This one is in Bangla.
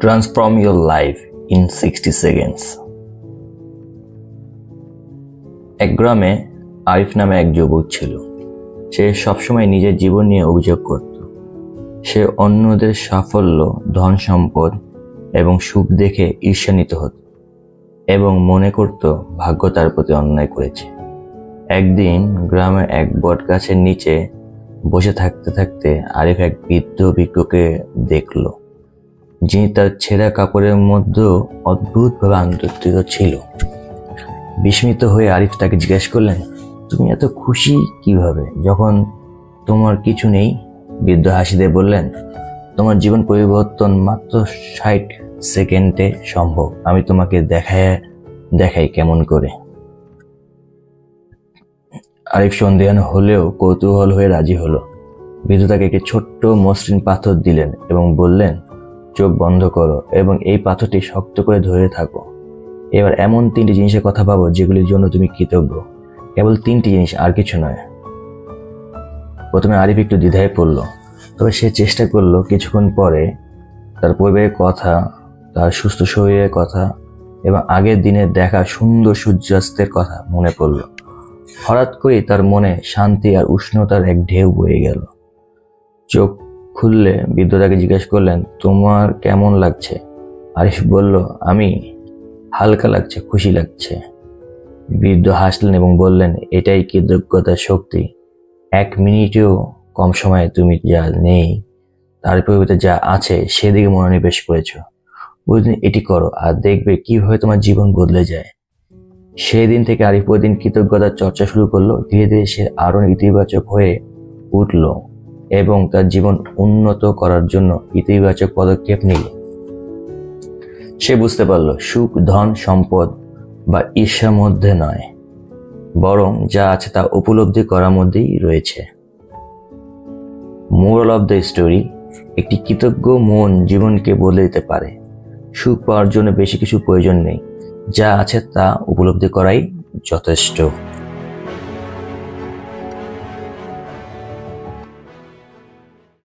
Transform your life in 60 seconds. এক গ্রামে আরিফ নামে এক যুবক ছিল। সে সবসময় নিজের জীবন নিয়ে অভিযোগ করত। সে অন্যদের সাফল্য, ধন সম্পদ এবং সুখ দেখে ঈর্ষান্বিত হতো এবং মনে করত ভাগ্য তার প্রতি অন্যায় করেছে। একদিন গ্রামে এক বট গাছের নিচে বসে থাকতে থাকতে আরিফ এক বৃদ্ধ ভিক্ষুককে দেখল, যিনি তার ছেঁড়া কাপড়ের মধ্যেও অদ্ভুতভাবে আনন্দিত ছিল। বিস্মিত হয়ে আরিফ তাকে জিজ্ঞেস করলেন, তুমি এত খুশি কিভাবে যখন তোমার কিছু নেই? বৃদ্ধ হাসি দিয়ে বললেন, তোমার জীবন পরিবর্তন মাত্র 60 সেকেন্ডে সম্ভব। আমি তোমাকে দেখাই কেমন করে। আরিফ সন্দেহান হলেও কৌতূহল হয়ে রাজি হলো। বৃদ্ধ তাকে একটি ছোট্ট মসৃণ পাথর দিলেন এবং বললেন, চোখ বন্ধ করো এবং এই পাথরটি শক্ত করে ধরে থাকো। এবার এমন 3টি জিনিসের কথা ভাবো যেগুলির জন্য তুমি কৃতজ্ঞ। কেবল 3টি জিনিস, আর কিছু নয়। প্রথমে আরিফ একটু দ্বিধায় পড়ল, তবে সে চেষ্টা করলো। কিছুক্ষণ পরে তার পরিবারের কথা, তার সুস্থ শরীরের কথা এবং আগের দিনের দেখা সুন্দর সূর্যাস্তের কথা মনে পড়ল। হঠাৎ করেই তার মনে শান্তি আর উষ্ণতার এক ঢেউ বয়ে গেল। চোখ খুললে বৃদ্ধ তাকে জিজ্ঞেস করলেন, তোমার কেমন লাগছে? আরিফ বলল, আমি হালকা লাগছে, খুশি লাগছে। বৃদ্ধ হাসলেন এবং বললেন, এটাই কৃতজ্ঞতার শক্তি। 1 মিনিটেও কম সময়ে তুমি যা নেই তার পরিবর্তে যা আছে সেদিকে মনোনিবেশ করেছ। প্রতিদিন এটি করো আর দেখবে কিভাবে তোমার জীবন বদলে যায়। সেই দিন থেকে আরিফ প্রতিদিন কৃতজ্ঞতার চর্চা শুরু করলো। ধীরে ধীরে সে আরো ইতিবাচক হয়ে উঠল এবং তার জীবন উন্নত করার জন্য ইতিবাচক পদক্ষেপ নিল। সে বুঝতে পারল, সুখ, ধন, সম্পদ বা ঈর্ষার মধ্যে নয়, বরং যা আছে তা উপলব্ধি করার মধ্যেই রয়েছে। মোরাল অফ দ্য স্টোরি, একটি কৃতজ্ঞ মন জীবনকে বদলে দিতে পারে। সুখ পাওয়ার জন্য বেশি কিছু প্রয়োজন নেই, যা আছে তা উপলব্ধি করাই যথেষ্ট।